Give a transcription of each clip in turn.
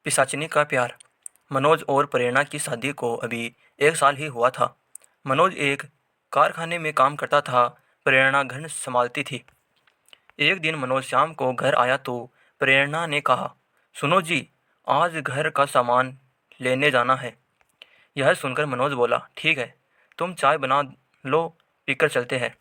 पिशाचिनी का प्यार। मनोज और प्रेरणा की शादी को अभी 1 साल ही हुआ था। मनोज एक कारखाने में काम करता था, प्रेरणा घर संभालती थी। एक दिन मनोज शाम को घर आया तो प्रेरणा ने कहा, सुनो जी, आज घर का सामान लेने जाना है। यह सुनकर मनोज बोला, ठीक है, तुम चाय बना लो, पीकर चलते हैं।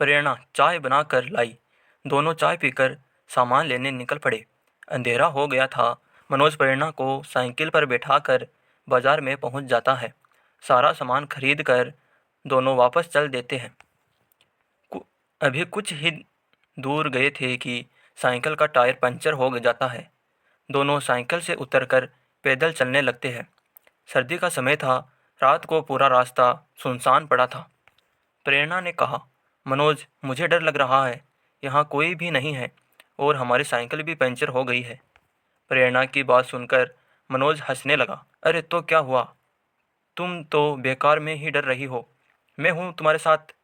प्रेरणा चाय बना कर लाई। दोनों चाय पीकर सामान लेने निकल पड़े। अंधेरा हो गया था। मनोज प्रेरणा को साइकिल पर बैठाकर बाजार में पहुंच जाता है। सारा सामान खरीद कर दोनों वापस चल देते हैं। अभी कुछ ही दूर गए थे कि साइकिल का टायर पंचर हो जाता है। दोनों साइकिल से उतरकर पैदल चलने लगते हैं। सर्दी का समय था। रात को पूरा रास्ता सुनसान पड़ा था। प्रेरणा ने कहा, मनोज, मुझे डर लग रहा है। यहाँ कोई भी नहीं है और हमारी साइकिल भी पंचर हो गई है। प्रेरणा की बात सुनकर मनोज हंसने लगा। अरे तो क्या हुआ? तुम तो बेकार में ही डर रही हो। मैं हूँ तुम्हारे साथ,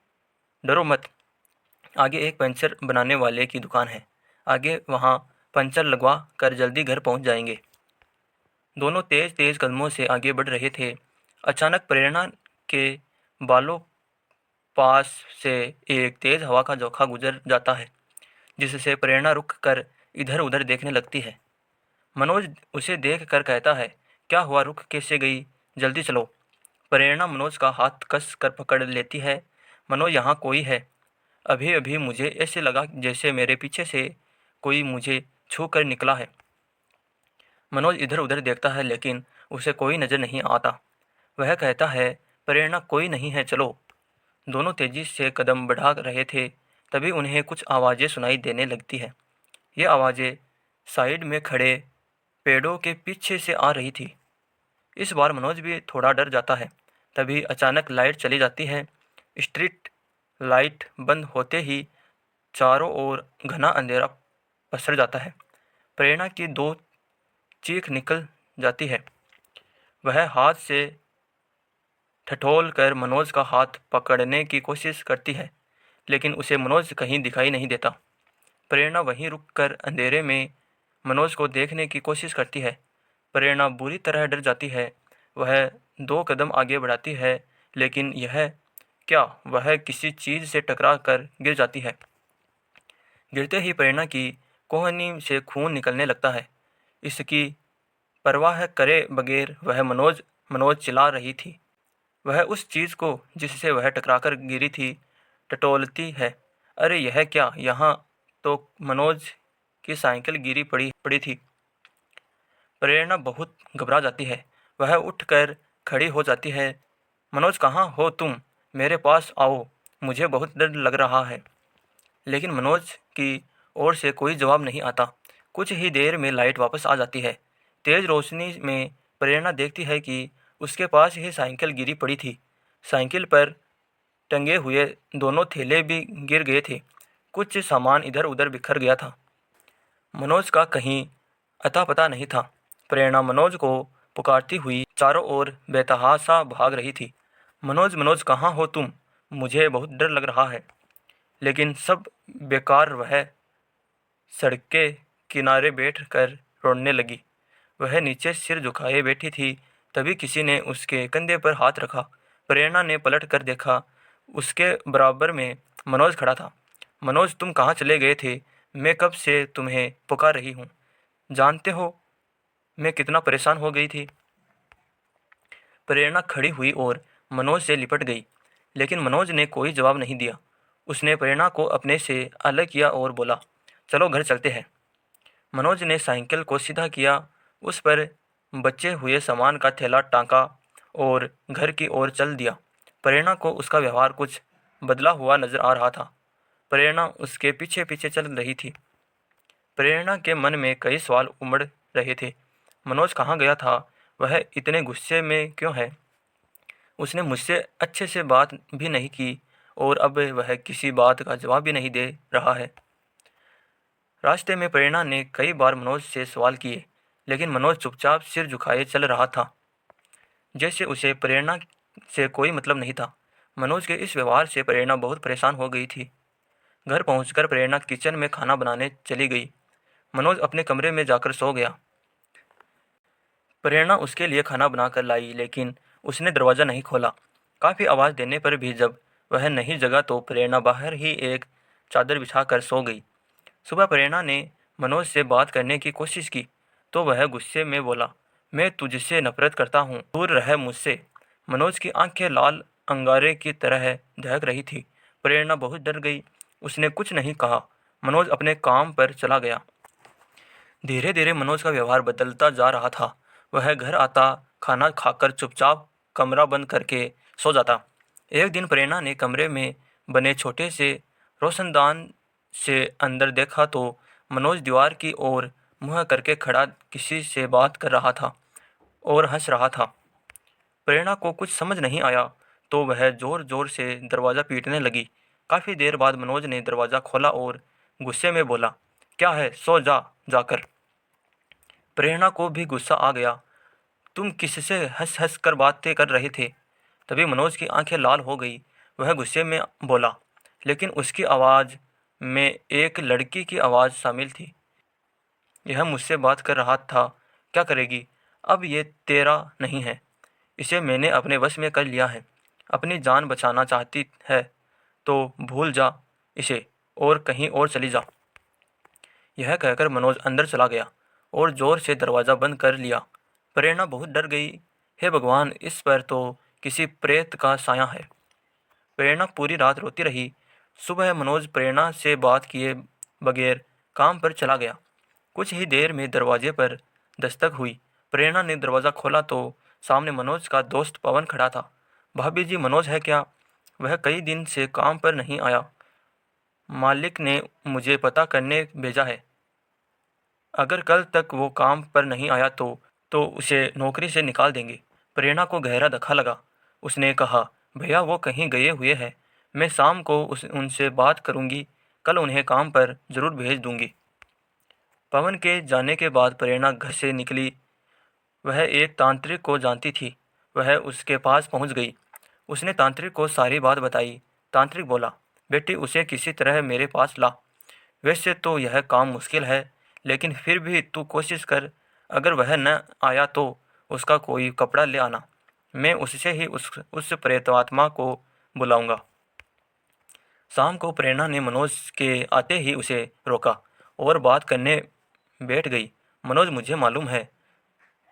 डरो मत। आगे एक पंचर बनाने वाले की दुकान है। आगे वहाँ पंचर लगवा कर जल्दी घर पहुँच जाएंगे। दोनों तेज तेज कदमों से आगे बढ़ रहे थे। अचानक प्रेरणा के बालों पास से एक तेज हवा का झोंका गुजर जाता है, जिससे प्रेरणा रुक कर इधर उधर देखने लगती है। मनोज उसे देख कर कहता है, क्या हुआ, रुक कैसे गई? जल्दी चलो। प्रेरणा मनोज का हाथ कस कर पकड़ लेती है। मनोज, यहाँ कोई है। अभी अभी मुझे ऐसे लगा जैसे मेरे पीछे से कोई मुझे छू कर निकला है। मनोज इधर उधर देखता है लेकिन उसे कोई नज़र नहीं आता। वह कहता है, प्रेरणा, कोई नहीं है, चलो। दोनों तेजी से कदम बढ़ा रहे थे, तभी उन्हें कुछ आवाज़ें सुनाई देने लगती है। ये आवाज़ें साइड में खड़े पेड़ों के पीछे से आ रही थी। इस बार मनोज भी थोड़ा डर जाता है। तभी अचानक लाइट चली जाती है। स्ट्रीट लाइट बंद होते ही चारों ओर घना अंधेरा पसर जाता है। प्रेरणा की दो चीख निकल जाती है। वह हाथ से ठठोल कर मनोज का हाथ पकड़ने की कोशिश करती है, लेकिन उसे मनोज कहीं दिखाई नहीं देता। प्रेरणा वहीं रुककर अंधेरे में मनोज को देखने की कोशिश करती है। प्रेरणा बुरी तरह डर जाती है। वह 2 कदम आगे बढ़ाती है, लेकिन यह क्या, वह किसी चीज़ से टकरा कर गिर जाती है। गिरते ही प्रेरणा की कोहनी से खून निकलने लगता है। इसकी परवाह करे बगैर वह मनोज मनोज चिल्ला रही थी। वह उस चीज़ को जिससे वह टकराकर गिरी थी टटोलती है। अरे यह क्या, यहाँ तो मनोज की साइकिल गिरी पड़ी पड़ी थी। प्रेरणा बहुत घबरा जाती है। वह उठकर खड़ी हो जाती है। मनोज, कहाँ हो तुम? मेरे पास आओ, मुझे बहुत डर लग रहा है। लेकिन मनोज की ओर से कोई जवाब नहीं आता। कुछ ही देर में लाइट वापस आ जाती है। तेज रोशनी में प्रेरणा देखती है कि उसके पास ही साइकिल गिरी पड़ी थी। साइकिल पर टंगे हुए दोनों थैले भी गिर गए थे। कुछ सामान इधर उधर बिखर गया था। मनोज का कहीं अता पता नहीं था। प्रेरणा मनोज को पुकारती हुई चारों ओर बेतहाशा भाग रही थी। मनोज, मनोज, कहाँ हो तुम? मुझे बहुत डर लग रहा है। लेकिन सब बेकार। वह सड़क के किनारे बैठ कर रोने लगी। वह नीचे सिर झुकाए बैठी थी। तभी किसी ने उसके कंधे पर हाथ रखा। प्रेरणा ने पलट कर देखा। उसके बराबर में मनोज खड़ा था। मनोज, तुम कहाँ चले गए थे? मैं कब से तुम्हें पुकार रही हूँ। जानते हो मैं कितना परेशान हो गई थी। प्रेरणा खड़ी हुई और मनोज से लिपट गई, लेकिन मनोज ने कोई जवाब नहीं दिया। उसने प्रेरणा को अपने से अलग किया और बोला, चलो घर चलते हैं। मनोज ने साइकिल को सीधा किया, उस पर बचे हुए सामान का थैला टाँका और घर की ओर चल दिया। प्रेरणा को उसका व्यवहार कुछ बदला हुआ नजर आ रहा था। प्रेरणा उसके पीछे पीछे चल रही थी। प्रेरणा के मन में कई सवाल उमड़ रहे थे। मनोज कहाँ गया था? वह इतने गुस्से में क्यों है? उसने मुझसे अच्छे से बात भी नहीं की और अब वह किसी बात का जवाब भी नहीं दे रहा है। रास्ते में प्रेरणा ने कई बार मनोज से सवाल किए, लेकिन मनोज चुपचाप सिर झुकाए चल रहा था, जैसे उसे प्रेरणा से कोई मतलब नहीं था। मनोज के इस व्यवहार से प्रेरणा बहुत परेशान हो गई थी। घर पहुंचकर प्रेरणा किचन में खाना बनाने चली गई। मनोज अपने कमरे में जाकर सो गया। प्रेरणा उसके लिए खाना बनाकर लाई, लेकिन उसने दरवाज़ा नहीं खोला। काफ़ी आवाज़ देने पर भी जब वह नहीं जगा तो प्रेरणा बाहर ही एक चादर बिछाकर सो गई। सुबह प्रेरणा ने मनोज से बात करने की कोशिश की तो वह गुस्से में बोला, मैं तुझसे नफरत करता हूँ, दूर रह मुझसे। मनोज की आंखें लाल अंगारे की तरह दहक रही थी। प्रेरणा बहुत डर गई। उसने कुछ नहीं कहा। मनोज अपने काम पर चला गया। धीरे धीरे मनोज का व्यवहार बदलता जा रहा था। वह घर आता, खाना खाकर चुपचाप कमरा बंद करके सो जाता। एक दिन प्रेरणा ने कमरे में बने छोटे से रोशनदान से अंदर देखा तो मनोज दीवार की ओर मुँह करके खड़ा किसी से बात कर रहा था और हंस रहा था। प्रेरणा को कुछ समझ नहीं आया तो वह जोर जोर से दरवाज़ा पीटने लगी। काफ़ी देर बाद मनोज ने दरवाज़ा खोला और गुस्से में बोला, क्या है, सो जा जाकर। प्रेरणा को भी गुस्सा आ गया। तुम किससे हंस हंस कर बातें कर रहे थे? तभी मनोज की आंखें लाल हो गई। वह गुस्से में बोला, लेकिन उसकी आवाज़ में एक लड़की की आवाज़ शामिल थी। यह मुझसे बात कर रहा था, क्या करेगी? अब ये तेरा नहीं है, इसे मैंने अपने वश में कर लिया है। अपनी जान बचाना चाहती है तो भूल जा इसे और कहीं और चली जा। यह कहकर मनोज अंदर चला गया और जोर से दरवाज़ा बंद कर लिया। प्रेरणा बहुत डर गई। हे भगवान, इस पर तो किसी प्रेत का साया है। प्रेरणा पूरी रात रोती रही। सुबह मनोज प्रेरणा से बात किए बगैर काम पर चला गया। कुछ ही देर में दरवाजे पर दस्तक हुई। प्रेरणा ने दरवाज़ा खोला तो सामने मनोज का दोस्त पवन खड़ा था। भाभी जी, मनोज है क्या? वह कई दिन से काम पर नहीं आया। मालिक ने मुझे पता करने भेजा है। अगर कल तक वो काम पर नहीं आया तो उसे नौकरी से निकाल देंगे। प्रेरणा को गहरा धक्का लगा। उसने कहा, भैया वो कहीं गए हुए हैं। मैं शाम को उनसे बात करूंगी। कल उन्हें काम पर ज़रूर भेज दूंगी। पवन के जाने के बाद प्रेरणा घर से निकली। वह एक तांत्रिक को जानती थी। वह उसके पास पहुंच गई। उसने तांत्रिक को सारी बात बताई। तांत्रिक बोला, बेटी उसे किसी तरह मेरे पास ला। वैसे तो यह काम मुश्किल है, लेकिन फिर भी तू कोशिश कर। अगर वह न आया तो उसका कोई कपड़ा ले आना। मैं उससे ही उस प्रेतात्मा को बुलाऊंगा। शाम को प्रेरणा ने मनोज के आते ही उसे रोका और बात करने बैठ गई। मनोज, मुझे मालूम है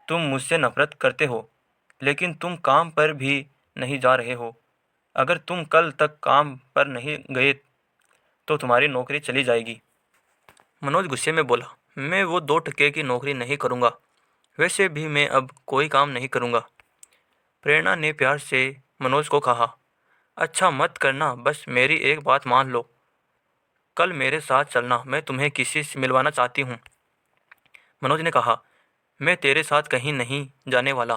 तुम मुझसे नफरत करते हो, लेकिन तुम काम पर भी नहीं जा रहे हो। अगर तुम कल तक काम पर नहीं गए तो तुम्हारी नौकरी चली जाएगी। मनोज गुस्से में बोला, मैं वो 2 टके की नौकरी नहीं करूँगा। वैसे भी मैं अब कोई काम नहीं करूँगा। प्रेरणा ने प्यार से मनोज को कहा, अच्छा मत करना, बस मेरी एक बात मान लो। कल मेरे साथ चलना, मैं तुम्हें किसी से मिलवाना चाहती हूँ। मनोज ने कहा, मैं तेरे साथ कहीं नहीं जाने वाला।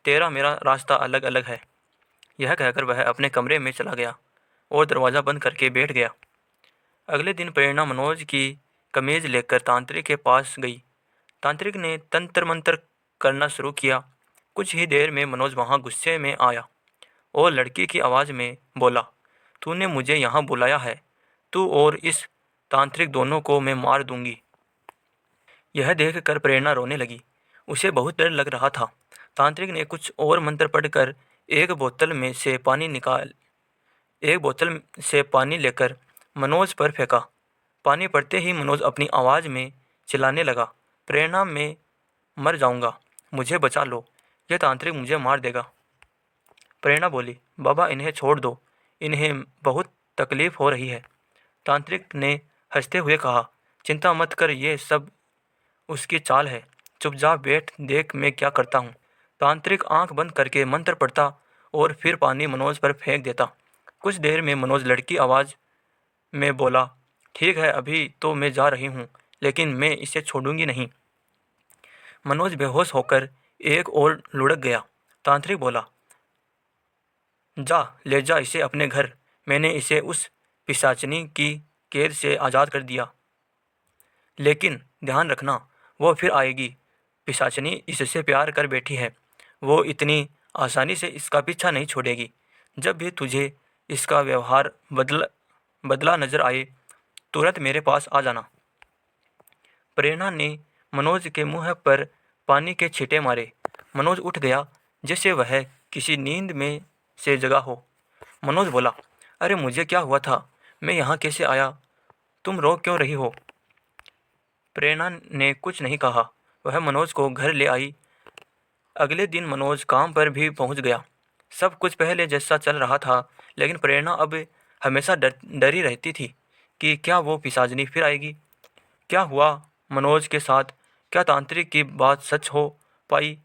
तेरा मेरा रास्ता अलग अलग है। यह कहकर वह अपने कमरे में चला गया और दरवाज़ा बंद करके बैठ गया। अगले दिन प्रेरणा मनोज की कमीज लेकर तांत्रिक के पास गई। तांत्रिक ने तंत्र मंत्र करना शुरू किया। कुछ ही देर में मनोज वहाँ गुस्से में आया और लड़की की आवाज़ में बोला, तूने मुझे यहाँ बुलाया है। तू और इस तांत्रिक दोनों को मैं मार दूंगी। यह देखकर प्रेरणा रोने लगी। उसे बहुत डर लग रहा था। तांत्रिक ने कुछ और मंत्र पढ़कर एक बोतल से पानी लेकर मनोज पर फेंका। पानी पड़ते ही मनोज अपनी आवाज़ में चिल्लाने लगा, प्रेरणा, मैं मर जाऊंगा, मुझे बचा लो, यह तांत्रिक मुझे मार देगा। प्रेरणा बोली, बाबा इन्हें छोड़ दो, इन्हें बहुत तकलीफ हो रही है। तांत्रिक ने हंसते हुए कहा, चिंता मत कर, ये सब उसकी चाल है। चुपचाप बैठ, देख मैं क्या करता हूँ। तांत्रिक आंख बंद करके मंत्र पढ़ता और फिर पानी मनोज पर फेंक देता। कुछ देर में मनोज लड़की आवाज़ में बोला, ठीक है, अभी तो मैं जा रही हूँ, लेकिन मैं इसे छोड़ूंगी नहीं। मनोज बेहोश होकर एक और लुढ़क गया। तांत्रिक बोला, जा ले जा इसे अपने घर। मैंने इसे उस पिशाचिनी की कैद से आज़ाद कर दिया, लेकिन ध्यान रखना वो फिर आएगी। पिशाचिनी इससे प्यार कर बैठी है। वो इतनी आसानी से इसका पीछा नहीं छोड़ेगी। जब भी तुझे इसका व्यवहार बदला नजर आए, तुरंत मेरे पास आ जाना। प्रेरणा ने मनोज के मुंह पर पानी के छींटे मारे। मनोज उठ गया जैसे वह किसी नींद में से जगा हो। मनोज बोला, अरे मुझे क्या हुआ था? मैं यहाँ कैसे आया? तुम रो क्यों रही हो? प्रेरणा ने कुछ नहीं कहा। वह मनोज को घर ले आई। अगले दिन मनोज काम पर भी पहुंच गया। सब कुछ पहले जैसा चल रहा था, लेकिन प्रेरणा अब हमेशा डरी रहती थी कि क्या वो पिशाचिनी फिर आएगी। क्या हुआ मनोज के साथ? क्या तांत्रिक की बात सच हो पाई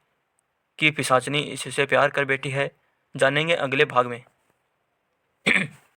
कि पिशाचिनी इससे प्यार कर बैठी है? जानेंगे अगले भाग में।